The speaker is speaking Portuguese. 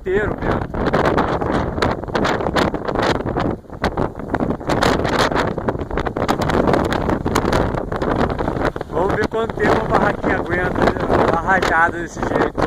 inteiro mesmo. Vamos ver quanto tempo a barraquinha aguenta, né? Uma rajada desse jeito.